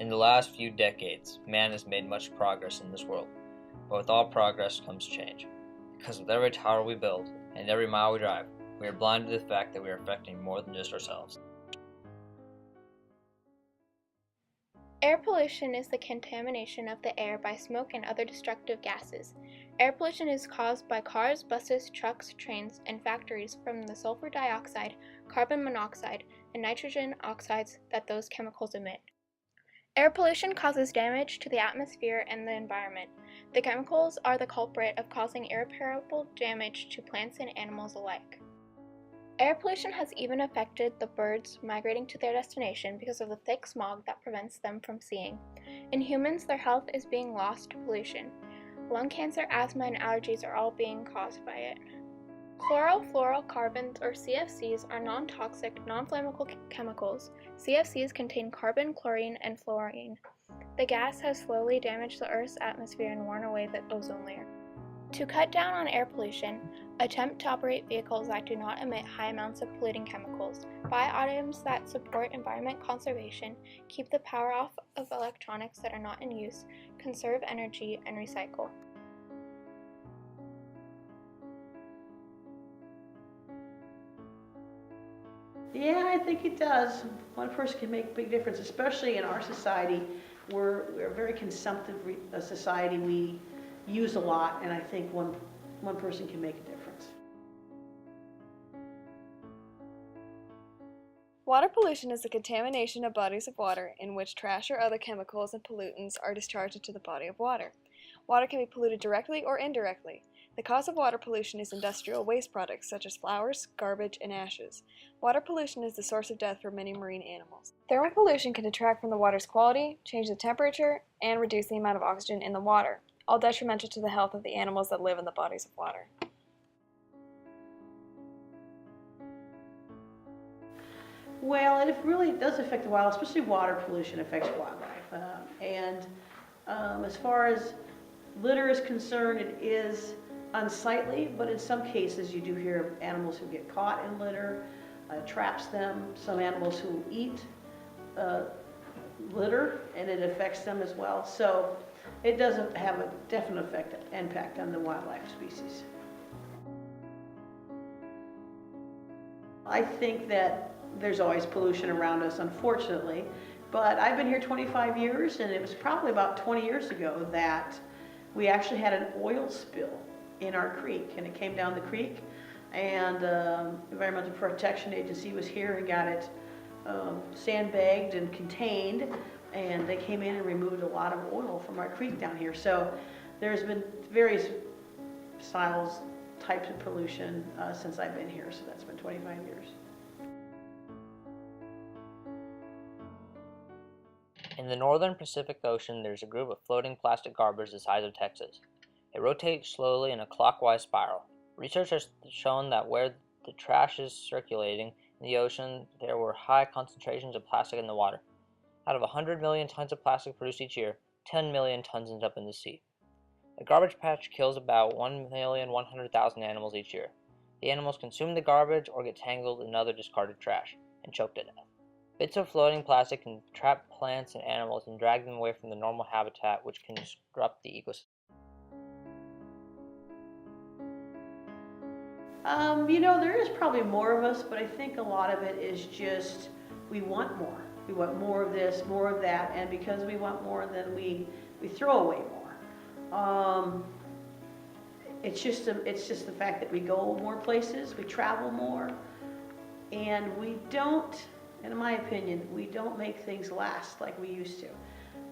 In the last few decades, man has made much progress in this world, but with all progress comes change. Because with every tower we build and every mile we drive, we are blind to the fact that we are affecting more than just ourselves. Air pollution is the contamination of the air by smoke and other destructive gases. Air pollution is caused by cars, buses, trucks, trains, and factories from the sulfur dioxide, carbon monoxide, and nitrogen oxides that those chemicals emit. Air pollution causes damage to the atmosphere and the environment. The chemicals are the culprit of causing irreparable damage to plants and animals alike. Air pollution has even affected the birds migrating to their destination because of the thick smog that prevents them from seeing. In humans, their health is being lost to pollution. Lung cancer, asthma, and allergies are all being caused by it. Chlorofluorocarbons, or CFCs, are non-toxic, non-flammable chemicals. CFCs contain carbon, chlorine, and fluorine. The gas has slowly damaged the Earth's atmosphere and worn away the ozone layer. To cut down on air pollution, attempt to operate vehicles that do not emit high amounts of polluting chemicals. Buy items that support environment conservation, keep the power off of electronics that are not in use, conserve energy, and recycle. Yeah, I think it does. One person can make a big difference, especially in our society. We're a very consumptive society. We use a lot, and I think one person can make a difference. Water pollution is the contamination of bodies of water in which trash or other chemicals and pollutants are discharged into the body of water. Water can be polluted directly or indirectly. The cause of water pollution is industrial waste products such as flowers, garbage, and ashes. Water pollution is the source of death for many marine animals. Thermal pollution can detract from the water's quality, change the temperature, and reduce the amount of oxygen in the water, all detrimental to the health of the animals that live in the bodies of water. Well, it really does affect the wild, especially water pollution affects wildlife. As far as litter is concerned, it is unsightly, but in some cases you do hear of animals who get caught in litter, traps them, some animals who eat litter, and it affects them as well. So it doesn't have a definite impact on the wildlife species. I think that there's always pollution around us, unfortunately, but I've been here 25 years, and it was probably about 20 years ago that we actually had an oil spill in our creek, and it came down the creek, and the Environmental Protection Agency was here and got it sandbagged and contained, and they came in and removed a lot of oil from our creek down here. So there's been various styles, types of pollution since I've been here, so that's been 25 years. In the northern Pacific Ocean, there's a group of floating plastic garbage the size of Texas. It rotates slowly in a clockwise spiral. Research has shown that where the trash is circulating in the ocean, there were high concentrations of plastic in the water. Out of 100 million tons of plastic produced each year, 10 million tons end up in the sea. The garbage patch kills about 1,100,000 animals each year. The animals consume the garbage or get tangled in other discarded trash and choke to death. Bits of floating plastic can trap plants and animals and drag them away from the normal habitat, which can disrupt the ecosystem. There is probably more of us, but I think a lot of it is just we want more. We want more of this, more of that, and because we want more, then we throw away more. It's just the fact that we go more places, we travel more, and we don't, in my opinion, we don't make things last like we used to.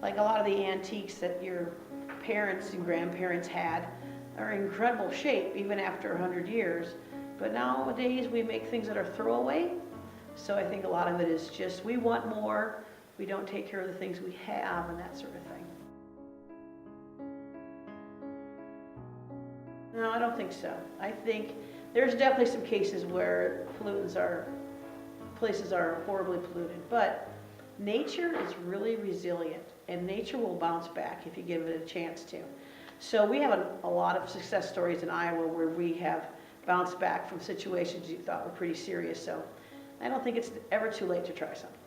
Like a lot of the antiques that your parents and grandparents had are in incredible shape even after 100 years. But nowadays we make things that are throwaway. So I think a lot of it is just we want more, we don't take care of the things we have and that sort of thing. No, I don't think so. I think there's definitely some cases where places are horribly polluted, but nature is really resilient and nature will bounce back if you give it a chance to. So we have a lot of success stories in Iowa where we have bounced back from situations you thought were pretty serious. So I don't think it's ever too late to try something.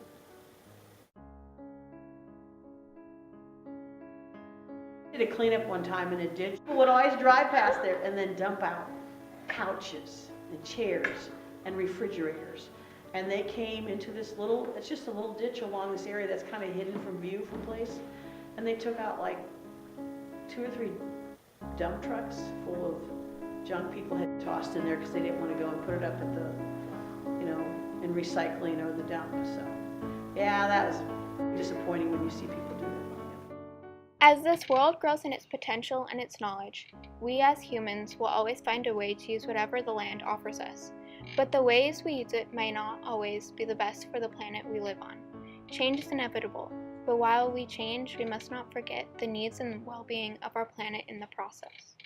Did a cleanup one time in a ditch. People would always drive past there and then dump out couches and chairs and refrigerators. And they came into this little, it's just a little ditch along this area that's kind of hidden from view from place. And they took out like 2 or 3 dump trucks full of junk people had tossed in there because they didn't want to go and put it up at the, you know, in recycling or the dump. So yeah, that was disappointing when you see people do that. As this world grows in its potential and its knowledge, we as humans will always find a way to use whatever the land offers us. But the ways we use it may not always be the best for the planet we live on. Change is inevitable, but while we change, we must not forget the needs and well-being of our planet in the process.